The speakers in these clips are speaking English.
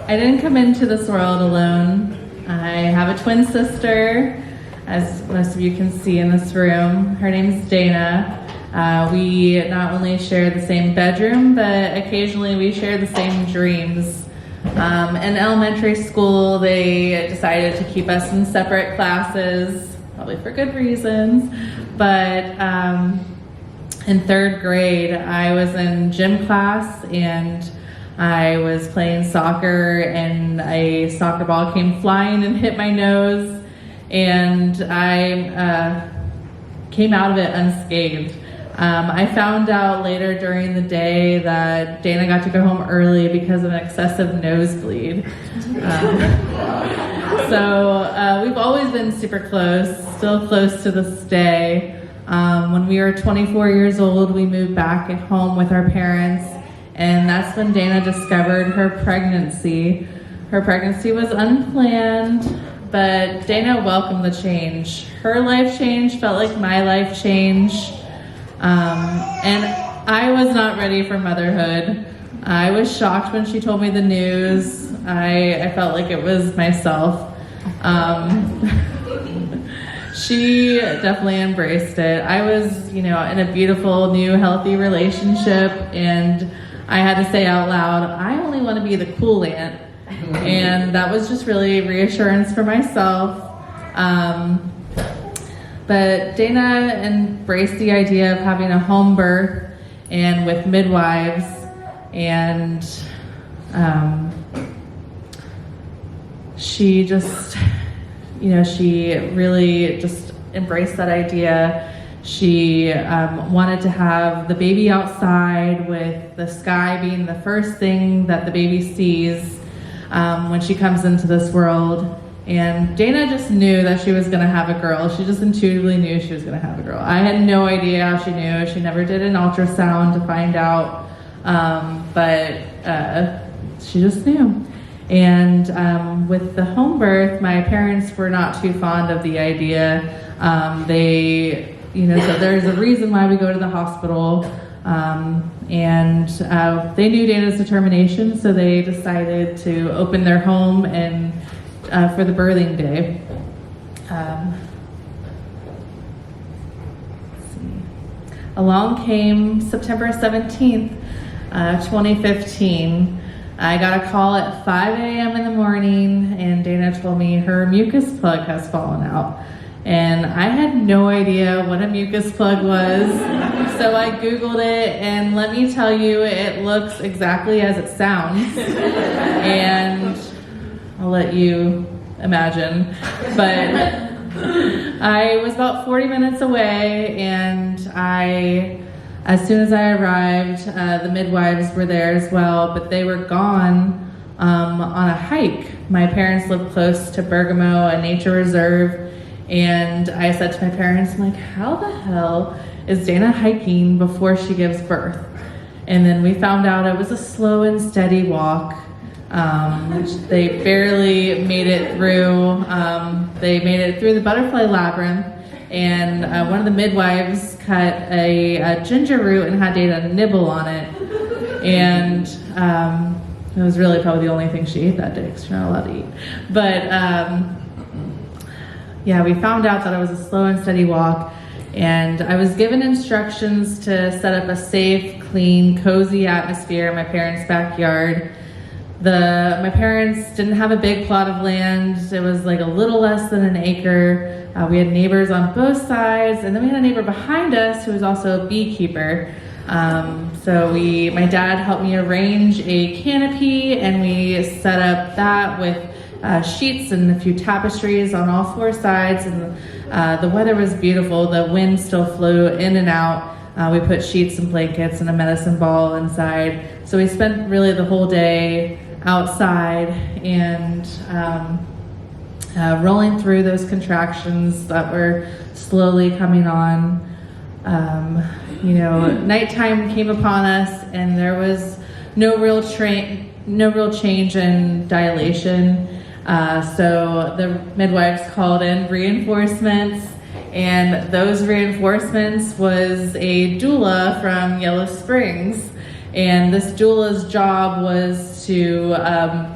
I didn't come into this world alone. I have a twin sister, as most of you can see in this room. Her name's Dana. We not only share the same bedroom, but occasionally we share the same dreams. In elementary school, they decided to keep us in separate classes, probably for good reasons. But in third grade, I was in gym class and I was playing soccer and a soccer ball came flying and hit my nose, and I came out of it unscathed. I found out later during the day that Dana got to go home early because of an excessive nosebleed. So we've always been super close, still close to this day. When we were 24 years old, we moved back at home with our parents, and that's when Dana discovered her pregnancy. Her pregnancy was unplanned, but Dana welcomed the change. Her life change felt like my life change. And I was not ready for motherhood. I was shocked when she told me the news. I felt like it was myself. She definitely embraced it. I was, in a beautiful, new, healthy relationship, and I had to say out loud, I only want to be the cool aunt. And that was just really reassurance for myself. But Dana embraced the idea of having a home birth and with midwives, and she just, she really just embraced that idea. She wanted to have the baby outside with the sky being the first thing that the baby sees when she comes into this world. And Dana just knew that she was gonna have a girl. She just intuitively knew she was gonna have a girl. I had no idea how she knew. She never did an ultrasound to find out, but she just knew. And with the home birth, my parents were not too fond of the idea. So there's a reason why we go to the hospital. And they knew Dana's determination, so they decided to open their home and for the birthing day. Along came September 17th, 2015. I got a call at 5 a.m. in the morning, and Dana told me her mucus plug has fallen out. And I had no idea what a mucus plug was, so I Googled it, and let me tell you, it looks exactly as it sounds. And I'll let you imagine. But I was about 40 minutes away, and as soon as I arrived, the midwives were there as well, but they were gone on a hike. My parents lived close to Bergamo, a nature reserve, and I said to my parents, I'm like, how the hell is Dana hiking before she gives birth? And then we found out it was a slow and steady walk. They barely made it through. They made it through the butterfly labyrinth, and one of the midwives cut a ginger root and had Dana nibble on it. And it was really probably the only thing she ate that day because she's not allowed to eat. But yeah, we found out that it was a slow and steady walk, and I was given instructions to set up a safe, clean, cozy atmosphere in my parents' backyard. My parents didn't have a big plot of land. It was like a little less than an acre. We had neighbors on both sides, and then we had a neighbor behind us who was also a beekeeper. So my dad helped me arrange a canopy, and we set up that with sheets and a few tapestries on all four sides, and the weather was beautiful. The wind still flew in and out. We put sheets and blankets and a medicine ball inside. So we spent really the whole day outside and rolling through those contractions that were slowly coming on. Nighttime came upon us, and there was no real change in dilation. So the midwives called in reinforcements, and those reinforcements was a doula from Yellow Springs. And this doula's job was to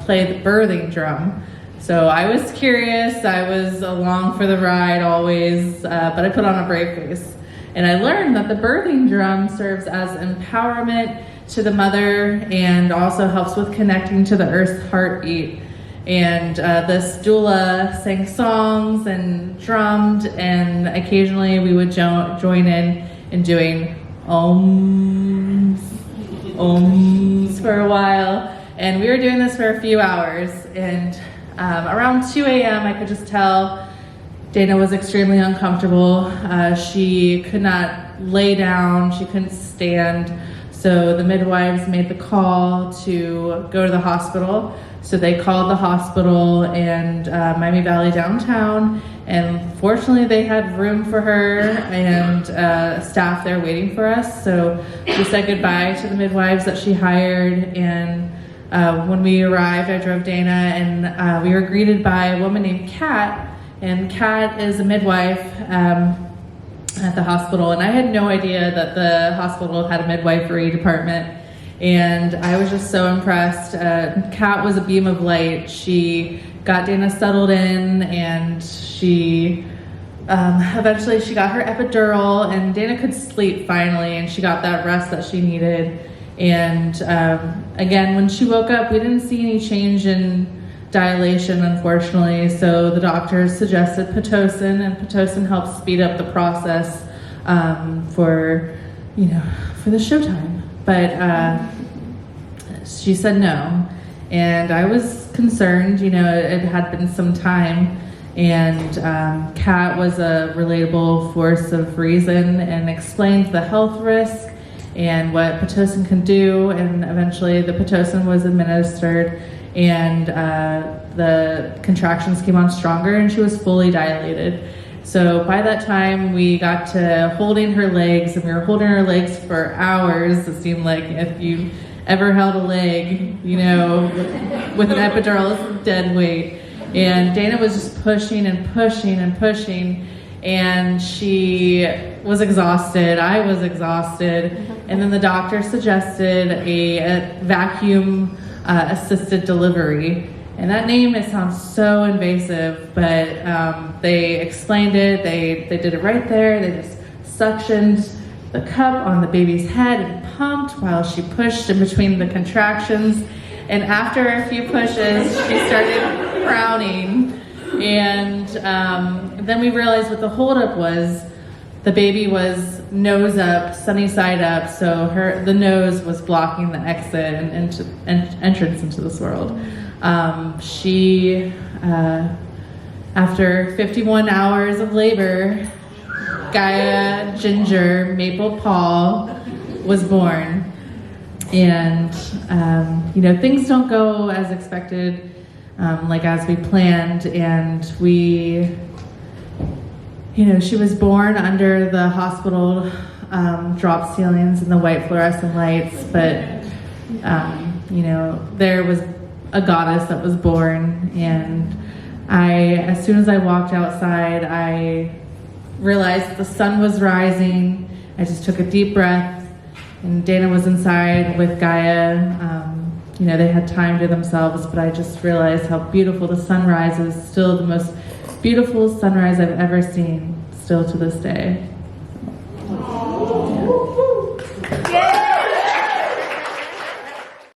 play the birthing drum. So I was curious, I was along for the ride always, but I put on a brave face. And I learned that the birthing drum serves as empowerment to the mother and also helps with connecting to the earth's heartbeat. And this doula sang songs and drummed, and occasionally we would join in doing ohms for a while. And we were doing this for a few hours, and around 2 a.m. I could just tell Dana was extremely uncomfortable. She could not lay down, she couldn't stand. So the midwives made the call to go to the hospital. So they called the hospital in Miami Valley downtown, and fortunately they had room for her and staff there waiting for us. So she said goodbye to the midwives that she hired, and when we arrived, I drove Dana, and we were greeted by a woman named Kat, and Kat is a midwife at the hospital, and I had no idea that the hospital had a midwifery department. And I was just so impressed. Kat was a beam of light. She got Dana settled in, and she eventually she got her epidural, and Dana could sleep finally, and she got that rest that she needed. And again, when she woke up, we didn't see any change in dilation, unfortunately. So the doctors suggested Pitocin, and Pitocin helps speed up the process for the showtime. But she said no, and I was concerned. It had been some time, and Kat was a relatable force of reason and explained the health risk and what Pitocin can do, and eventually the Pitocin was administered, and the contractions came on stronger, and she was fully dilated. So by that time, we got to holding her legs, and we were holding her legs for hours. It seemed like if you ever held a leg, with an epidural, it's dead weight. And Dana was just pushing and pushing and pushing, and she was exhausted. I was exhausted. And then the doctor suggested a vacuum assisted delivery. And that name, it sounds so invasive, but they explained it. They did it right there. They just suctioned the cup on the baby's head and pumped while she pushed in between the contractions. And after a few pushes, she started crowning. And then we realized what the holdup was. The baby was nose up, sunny side up, so the nose was blocking the exit and entrance into this world. She, after 51 hours of labor, Gaia Ginger Maple Paul was born. And, things don't go as expected, as we planned. And she was born under the hospital drop ceilings and the white fluorescent lights, but, there was a goddess that was born. And as soon as I walked outside, I realized the sun was rising. I just took a deep breath, and Dana was inside with Gaia. They had time to themselves, but I just realized how beautiful the sunrise is. Still the most beautiful sunrise I've ever seen, still to this day.